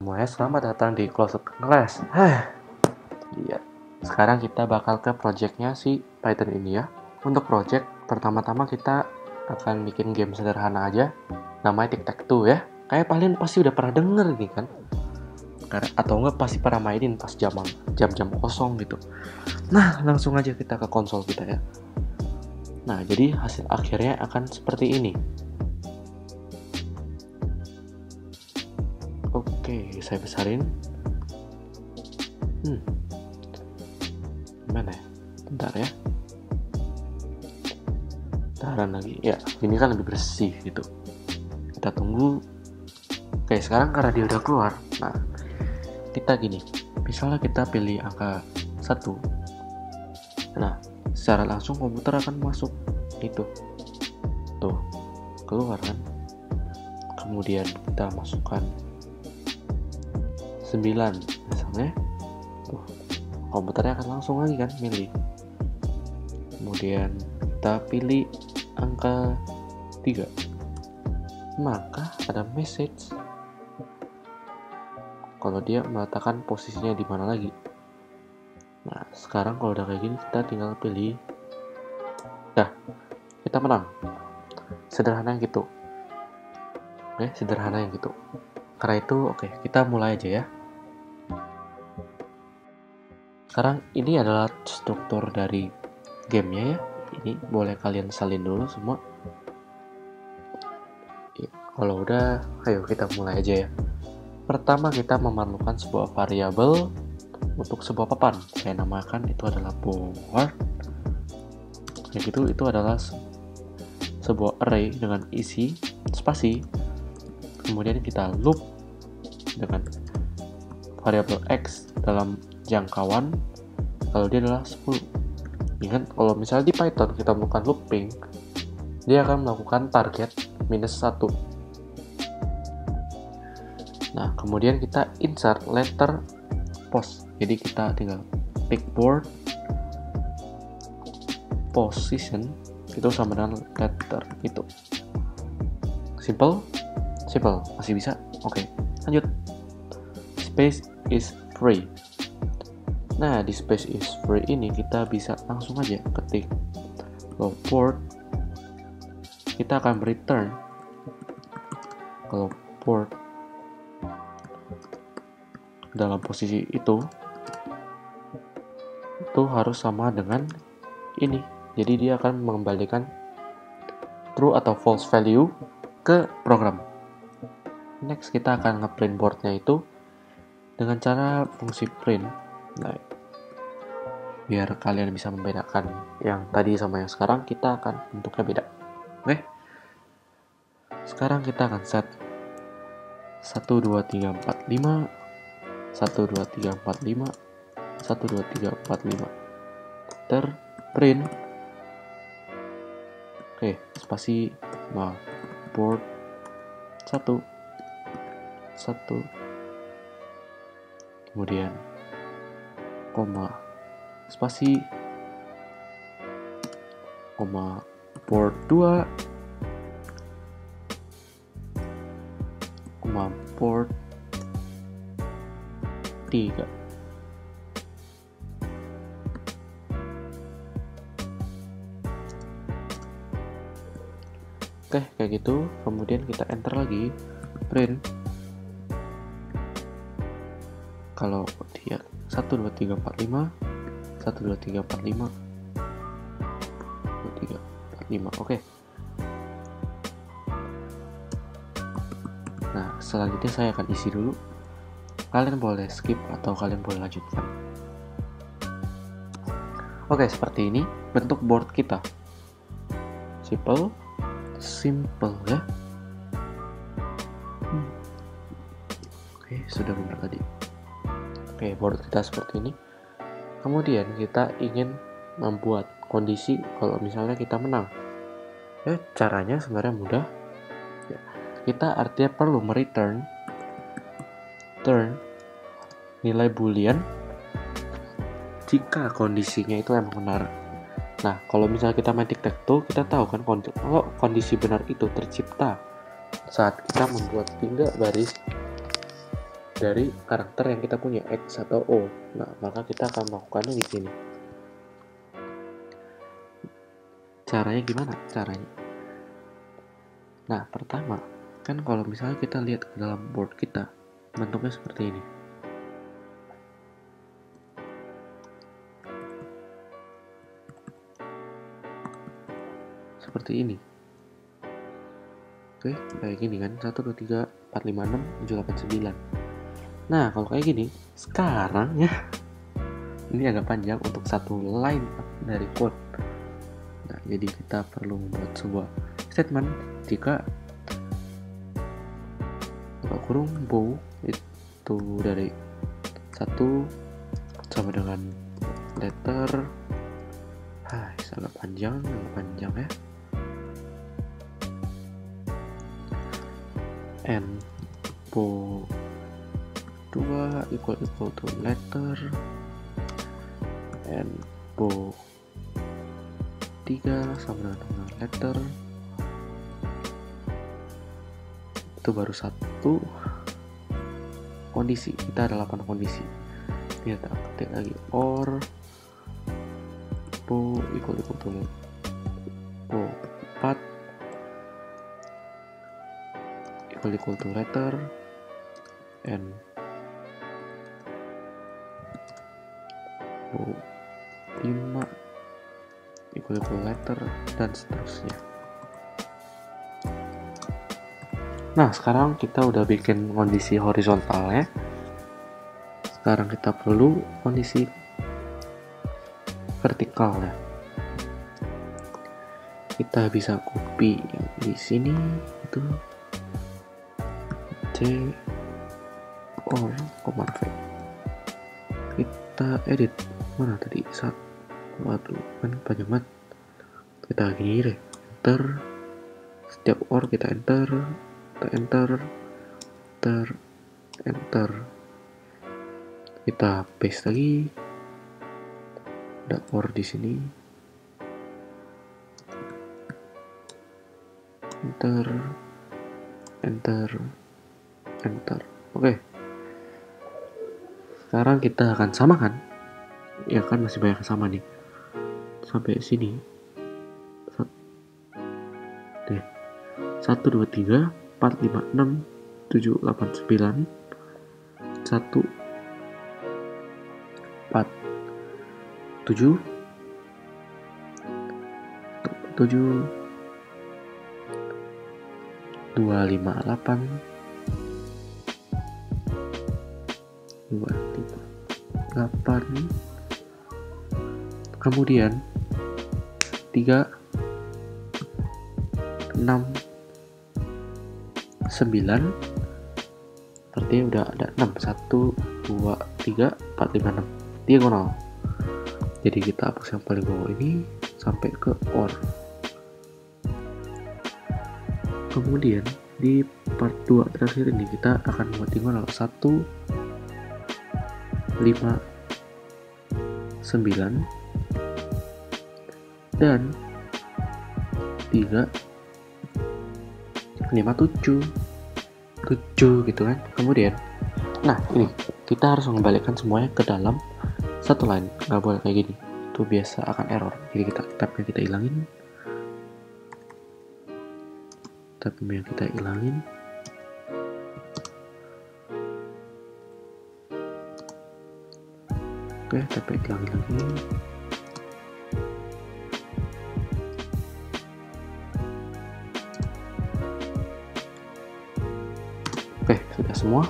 Semuanya selamat datang di Closed Class. Iya. Sekarang kita bakal ke projectnya si Python ini ya. Untuk project, pertama-tama kita akan bikin game sederhana aja. Namanya Tic-Tac-Toe ya. Kayak kalian pasti udah pernah denger nih kan. Atau enggak pasti pernah mainin pas jam-jam kosong gitu. Nah, langsung aja kita ke konsol kita ya. Nah, jadi hasil akhirnya akan seperti ini. Oke, saya besarin. Gimana ya? Bentar ya. Bentaran lagi. Ya, ini kan lebih bersih gitu. Kita tunggu. Oke, sekarang karena dia udah keluar. Nah, kita gini. Misalnya kita pilih angka 1. Nah, secara langsung komputer akan masuk itu. Tuh, keluar kan. Kemudian kita masukkan 9 misalnya. Tuh, komputernya akan langsung lagi kan milih. Kemudian kita pilih angka 3. Maka ada message kalau dia meletakkan posisinya di mana lagi. Nah, sekarang kalau udah kayak gini kita tinggal pilih. Dah, kita menang. Sederhana gitu. Oke, sederhana yang gitu. Karena itu, oke, kita mulai aja ya. Sekarang ini adalah struktur dari gamenya ya. Ini boleh kalian salin dulu semua. Ya, kalau udah, ayo kita mulai aja ya. Pertama kita memerlukan sebuah variabel untuk sebuah papan. Saya namakan itu adalah board. Kayak gitu, itu adalah sebuah array dengan isi spasi. Kemudian kita loop dengan variabel x dalam jangkauan kalau dia adalah 10. Ingat, kalau misalnya di Python kita melakukan looping, dia akan melakukan target -1. Nah, kemudian kita insert letter post. Jadi kita tinggal pick board position itu sama dengan letter itu. Simple, masih bisa. Oke, lanjut. Space is free. Nah, di space is free ini kita bisa langsung aja ketik board. Kita akan return kalau board dalam posisi itu harus sama dengan ini. Jadi dia akan mengembalikan true atau false value ke program. Next kita akan ngeprint boardnya itu dengan cara fungsi print. Nah, biar kalian bisa membedakan yang tadi sama yang sekarang, kita akan bentuknya beda. Oke. Sekarang kita akan set 1 2 3 4 5 1 2 3 4 5 1 2 3 4 5 terprint. Oke, spasi board 1 kemudian koma spasi koma board 2 koma board 3. Oke, kayak gitu. Kemudian kita enter lagi print. Kalau dia 1 2 3 4 5 1 2 3 4 5 2 3 4 5. Oke. Nah, selanjutnya saya akan isi dulu. Kalian boleh skip atau kalian boleh lanjutkan. Oke, seperti ini bentuk board kita. Simple ya. Oke, sudah benar tadi. Oke, board kita seperti ini. Kemudian kita ingin membuat kondisi kalau misalnya kita menang. Ya, caranya sebenarnya mudah. Ya, kita artinya perlu mereturn nilai boolean jika kondisinya itu emang benar. Nah, kalau misalnya kita main Tic-Tac-Toe, kita tahu kan kalau kondisi benar itu tercipta saat kita membuat 3 baris dari karakter yang kita punya, X atau O. Nah, maka kita akan melakukannya di sini. Caranya gimana? Nah, pertama, kan kalau misalnya kita lihat ke dalam board kita, bentuknya seperti ini. Seperti ini. Oke, kayak gini kan, 1, 2, 3, 4, 5, 6, 7, 8, 9. Nah, kalau kayak gini, sekarang ya, ini agak panjang untuk satu line dari code. Nah, jadi kita perlu membuat sebuah statement jika kurung bow itu dari 1 sama dengan letter agak panjang ya, and bow 2 equal to letter, and bow 3 sama dengan letter. Itu baru satu kondisi. Kita ada 8 kondisi. Kita ketik lagi or bow equal to bow 4 equal to letter, and bow 5 equal to letter, dan seterusnya. Nah, sekarang kita udah bikin kondisi horizontalnya. Sekarang kita perlu kondisi vertikalnya. Kita bisa copy yang di sini itu C or command V. Kita edit mana tadi? Waduh, kan panjang banget. Kita gini deh, enter. Setiap or kita enter. Kita paste lagi. Ada or di sini. Enter. Oke. Sekarang kita akan samakan. Ya kan masih banyak yang sama nih. Sampai sini. 1, 2, 3, 4, 5, 6, 7, 8, 9, 1, 4, 7, 2, 5, 8, 2, 3, 8, kemudian 3, 6, 9, berarti udah ada 6, 1, 2, 3, 4, 5, 6 diagonal. Jadi kita hapus yang paling bawah ini sampai ke or. Kemudian di part 2 terakhir ini kita akan membuat diagonal 1, 5, 9 dan 3, 5, 7 gitu kan. Kemudian nah ini kita harus mengembalikan semuanya ke dalam satu line, nggak boleh kayak gini, itu biasa akan error. Jadi tabnya kita hilangin, oke, tabnya hilangin lagi. Oke, sudah semua.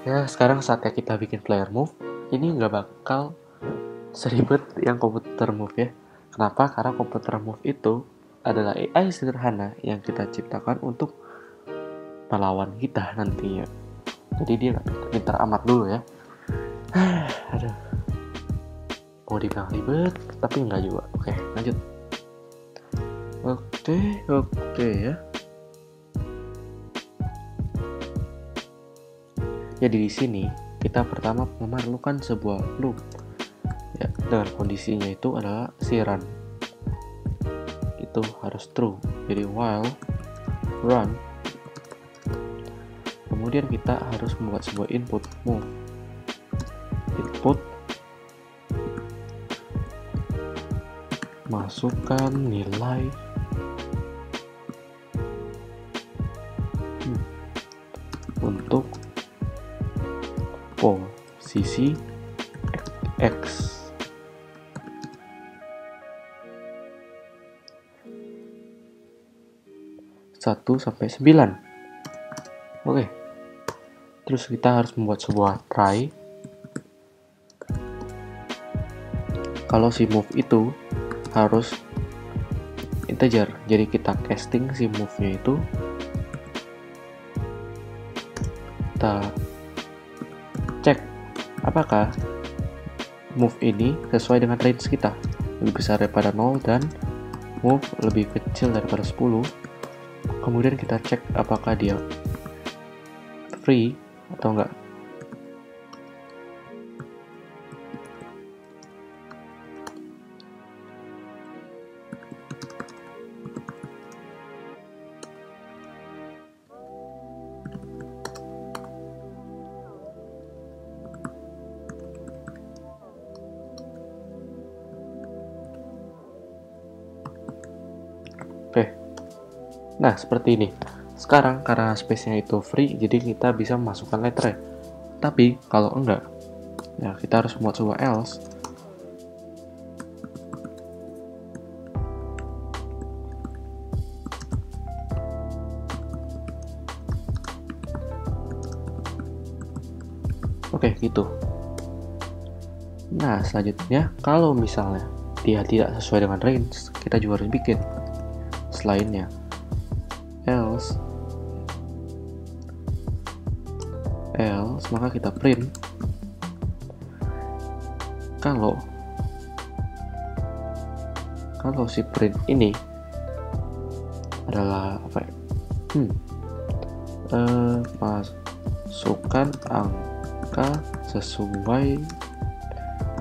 Ya, sekarang saatnya kita bikin player move. Ini nggak bakal seribet yang komputer move ya. Kenapa? Karena komputer move itu adalah AI sederhana yang kita ciptakan untuk melawan kita nantinya. Jadi dia nggak pintar amat dulu ya. Aduh. Mau dibilang ribet, tapi nggak juga. Oke, lanjut. Oke ya. Jadi di sini kita pertama memerlukan sebuah loop ya, dengan kondisinya itu adalah si run itu harus true. Jadi while run, kemudian kita harus membuat sebuah input move. Input, masukkan nilai untuk posisi X. Satu sampai 9. Oke. Terus kita harus membuat sebuah try. Kalau si move itu harus integer, jadi kita casting si move-nya itu, kita cek apakah move ini sesuai dengan range kita, lebih besar daripada 0 dan move lebih kecil daripada 10. Kemudian kita cek apakah dia free atau enggak. Oke. Nah, seperti ini. Sekarang karena space-nya itu free, jadi kita bisa memasukkan letter. Tapi kalau enggak, ya kita harus membuat sebuah else. Oke, gitu. Nah, selanjutnya kalau misalnya dia tidak sesuai dengan range, kita juga harus bikin selainnya else, maka kita print kalau si print ini adalah apa ya? Masukkan angka sesuai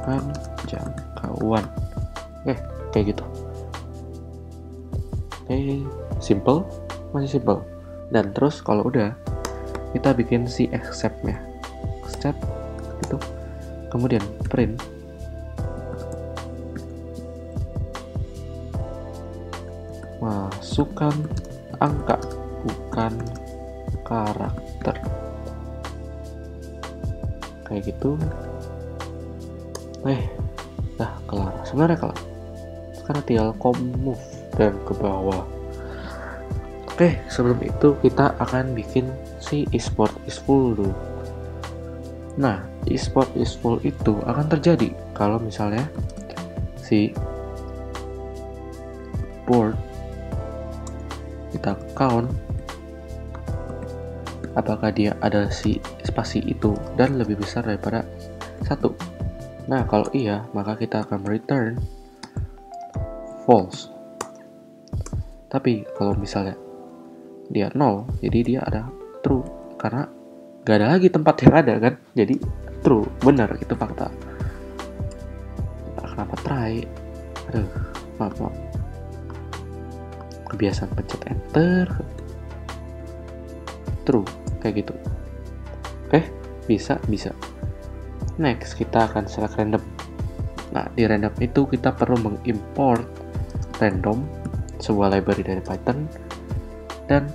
dengan jangkauan. Oke, kayak gitu. Oke, simple, masih simple. Dan terus kalau udah, kita bikin si accept-nya. Accept itu. Kemudian print masukkan angka, bukan karakter. Kayak gitu. Dah kelar. Sebenarnya kelar. Sekarang tinggal move dan ke bawah. Oke, sebelum itu kita akan bikin si esport is full dulu. Nah, esport is full itu akan terjadi kalau misalnya si board kita count apakah dia ada si spasi itu dan lebih besar daripada 1. Nah, kalau iya, maka kita akan return false. Tapi kalau misalnya dia 0, jadi dia ada true karena gak ada lagi tempat yang ada kan, jadi true, benar, itu fakta. Kenapa try? Maaf. Kebiasaan pencet enter. True, kayak gitu. Oke, bisa. Next, kita akan select random. Nah, di random itu kita perlu mengimport random, sebuah library dari Python, dan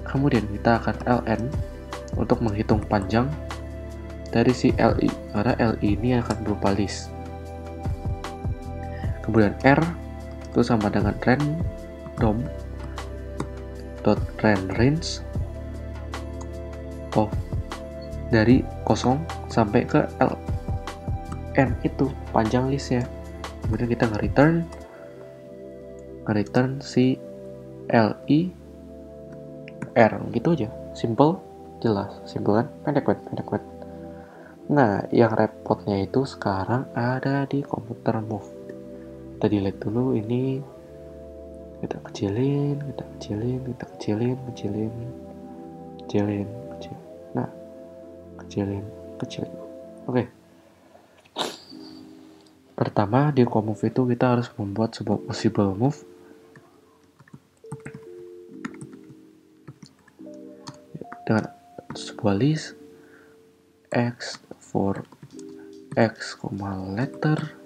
kemudian kita akan ln untuk menghitung panjang dari si li, karena li ini akan berupa list. Kemudian r itu sama dengan random dot range of dari 0 sampai ke ln itu panjang listnya. Kemudian kita nge-return si li r, gitu aja. Simple, jelas, simple kan? Pendek banget. Nah, yang repotnya itu sekarang ada di komputer move. Kita delete dulu ini, kita kecilin. Nah, kecilin. Oke. Pertama, di move itu kita harus membuat sebuah possible move. Dengan sebuah list x for x, letter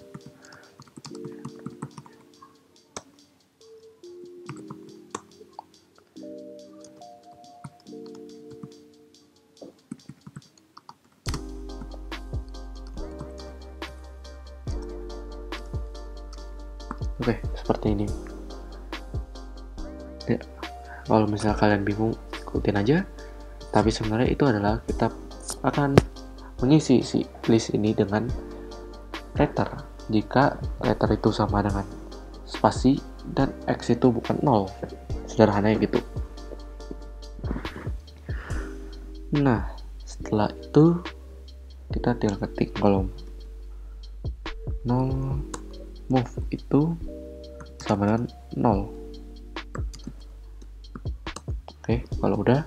Oke, seperti ini. Ya, kalau misalnya kalian bingung, ikutin aja. Tapi sebenarnya itu adalah kita akan mengisi si list ini dengan letter. Jika letter itu sama dengan spasi dan x itu bukan 0. Sederhananya gitu. Nah, setelah itu kita tinggal ketik kolom 0 move itu sama dengan 0. Oke, kalau udah,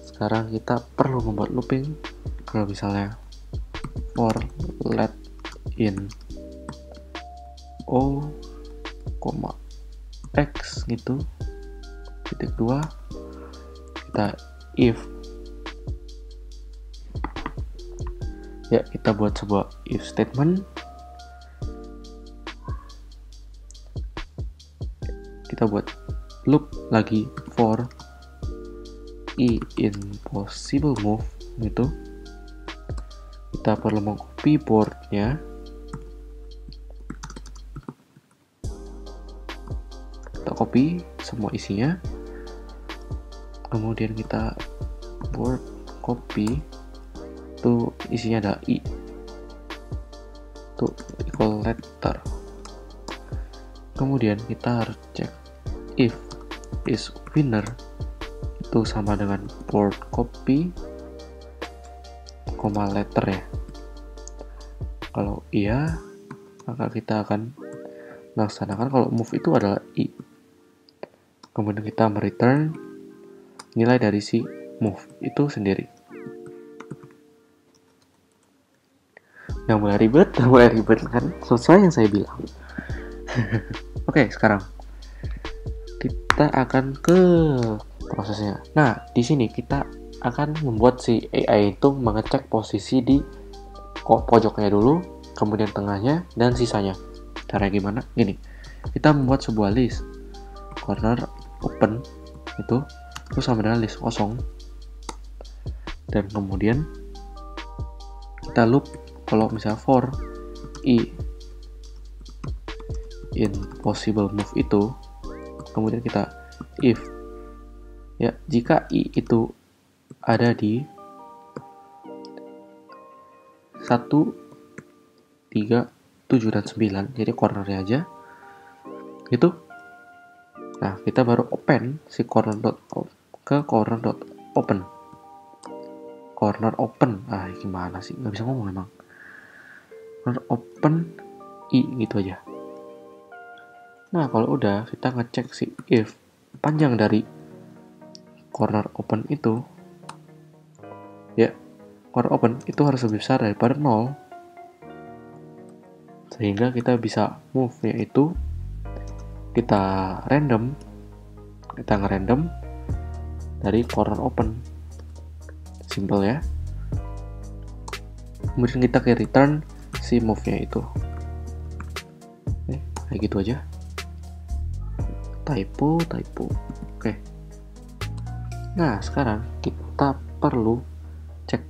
sekarang kita perlu membuat looping. Kalau misalnya for let in o, x gitu, titik 2, kita if, ya kita buat sebuah if statement. Kita buat loop lagi for i in possible move gitu. Kita perlu mengcopy boardnya. Kita copy semua isinya. Kemudian kita board copy. Itu isinya ada i. Itu equal letter. Kemudian kita harus cek if is winner itu sama dengan board copy, letter ya. Kalau iya, maka kita akan melaksanakan kalau move itu adalah i. Kemudian kita mereturn nilai dari si move itu sendiri. Yang mulai ribet kan? Sesuai yang saya bilang. Oke, sekarang kita akan ke prosesnya. Nah, di sini kita akan membuat si AI itu mengecek posisi di pojoknya dulu, kemudian tengahnya, dan sisanya. Caranya gimana? Gini, kita membuat sebuah list corner open itu sama dengan list kosong, dan kemudian kita loop kalau misalnya for i in possible move itu, kemudian kita if ya jika i itu ada di 1, 3, 7 dan 9, jadi cornernya aja gitu. Nah, kita baru open si corner open. Gimana sih, nggak bisa ngomong emang. Corner open i gitu aja. Nah, kalau udah, kita ngecek si if panjang dari corner open itu, ya, corner open itu harus lebih besar daripada 0. Sehingga kita bisa move, yaitu kita ngerandom dari corner open. Simple ya. Kemudian kita ke return si move-nya itu. Kayak gitu aja. Typo. Oke. Nah, sekarang kita perlu cek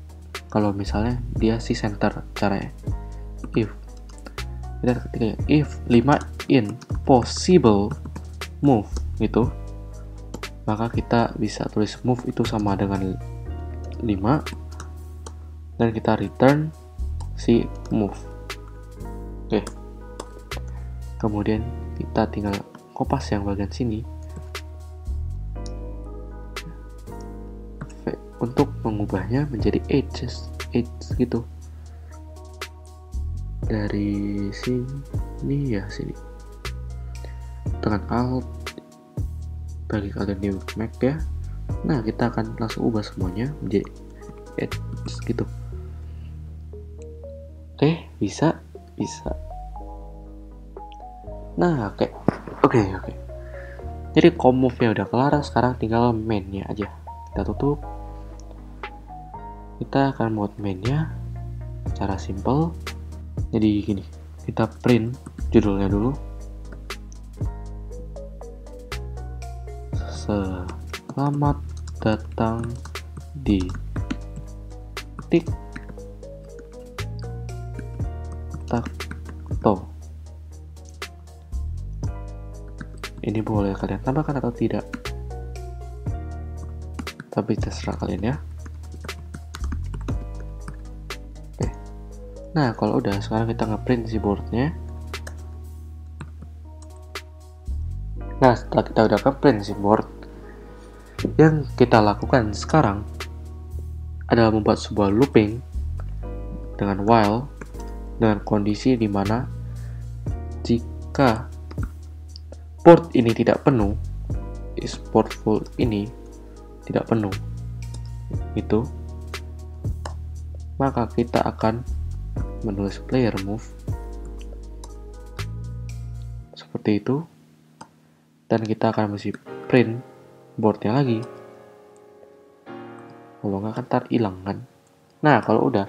kalau misalnya dia si center caranya. If kita ketika if 5 in possible move gitu, maka kita bisa tulis move itu sama dengan 5 dan kita return si move. Oke. Kemudian kita tinggal kopas yang bagian sini untuk mengubahnya menjadi edges gitu. Dari sini ya, sini tekan Alt bagi kalian di Mac ya. Nah, kita akan langsung ubah semuanya menjadi edges gitu. Oke, bisa. Nah, oke. Jadi move-nya udah kelar, sekarang tinggal main-nya aja. Kita tutup. kita akan buat mainnya secara simple. Jadi gini, kita print judulnya dulu. Selamat datang di tic-tac-toe. Ini boleh kalian tambahkan atau tidak, tapi terserah kalian ya. Oke. Nah, kalau udah, sekarang kita ngeprint si boardnya. Nah, setelah kita udah ngeprint si board, yang kita lakukan sekarang adalah membuat sebuah looping dengan while, dengan kondisi di mana jika port ini tidak penuh, is port full ini tidak penuh, itu maka kita akan menulis player move seperti itu, dan kita akan mesti print boardnya lagi, kalau nggak kan ntar hilang kan. Nah, kalau udah,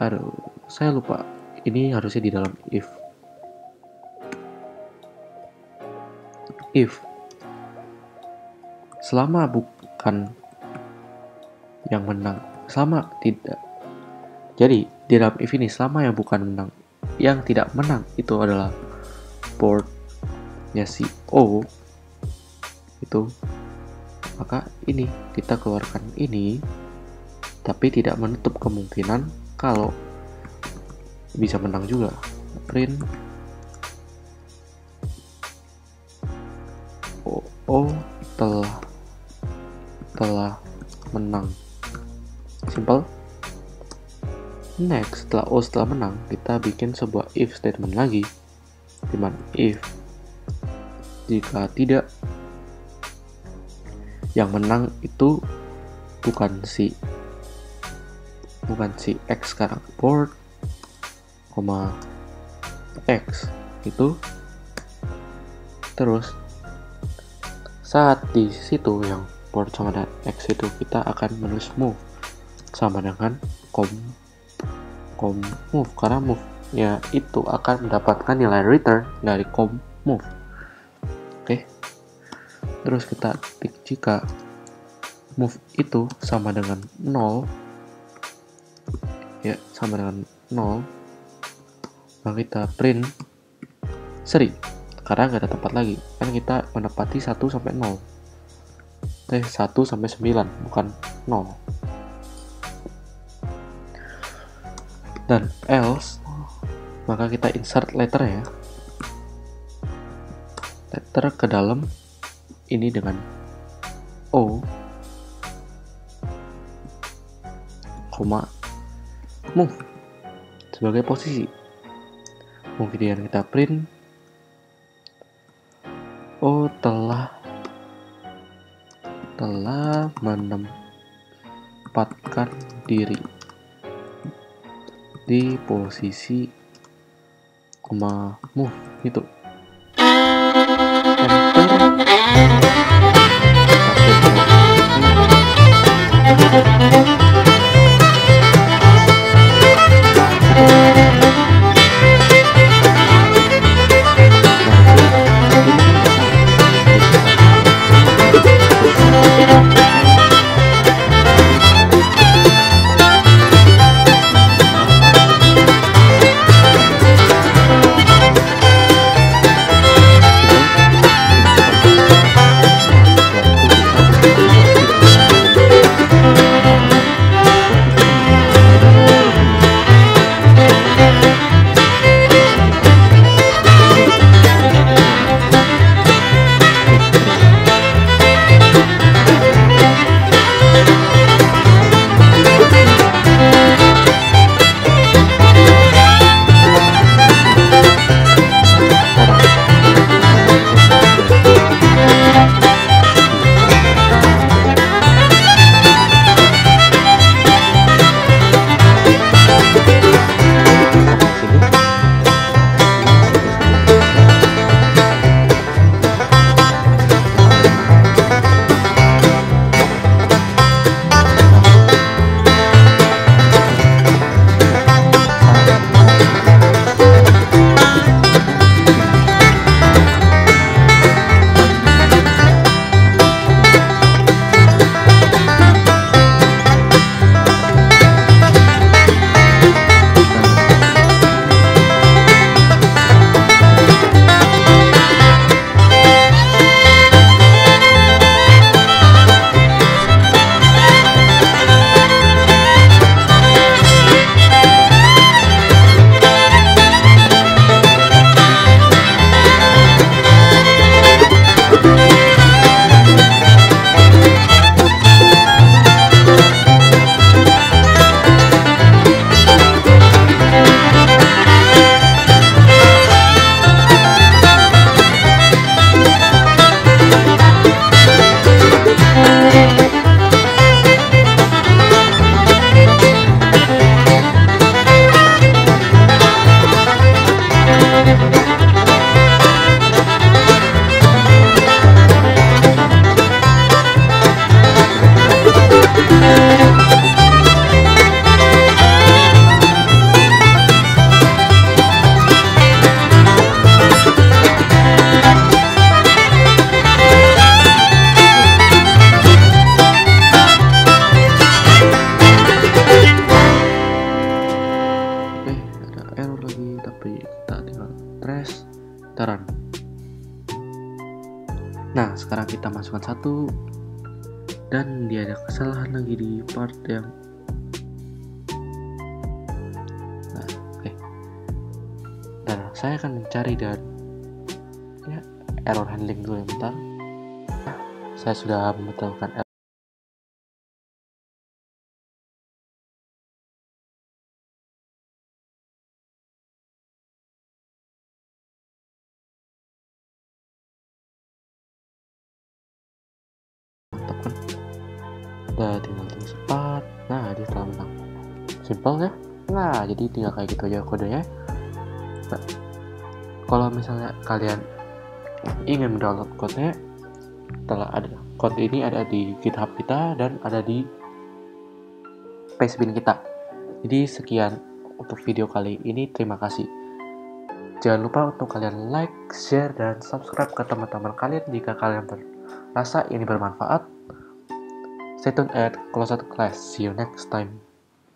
aduh saya lupa, ini harusnya di dalam if selama bukan yang menang, selama tidak, jadi di dalam if ini selama yang bukan menang, yang tidak menang itu adalah portnya si O itu, maka ini kita keluarkan ini, tapi tidak menutup kemungkinan kalau bisa menang juga. Print O telah menang, simple. Next, setelah O setelah menang, kita bikin sebuah if statement lagi, dimana if jika tidak, yang menang itu bukan si X sekarang, board, X itu, terus saat di situ yang board sama dengan X itu, kita akan menulis move sama dengan com move, karena move ya itu akan mendapatkan nilai return dari com move. Oke. Terus kita ketik jika move itu sama dengan 0, ya sama dengan 0, maka kita print seri, karena nggak ada tempat lagi, kan kita menepati 1 sampai 0, 1 sampai 9, bukan 0. Dan else, maka kita insert letter ya, letter ke dalam ini dengan O, move sebagai posisi. Kemudian kita print O telah menempatkan diri di posisi move itu. satu, dan dia ada kesalahan lagi di part yang oke. Dan saya akan mencari dan error handling dulu bentar. Saya sudah memetakan error. Udah tinggal tulis cepat. Nah, dia telah menang. Simple ya. Nah, jadi tinggal kayak gitu aja kodenya. Nah, kalau misalnya kalian ingin mendownload kodenya, telah ada. Kode ini ada di GitHub kita dan ada di Pastebin kita. Jadi sekian untuk video kali ini. Terima kasih. Jangan lupa untuk kalian like, share, dan subscribe ke teman-teman kalian jika kalian merasa ini bermanfaat. Stay tuned at Closer to Class. See you next time.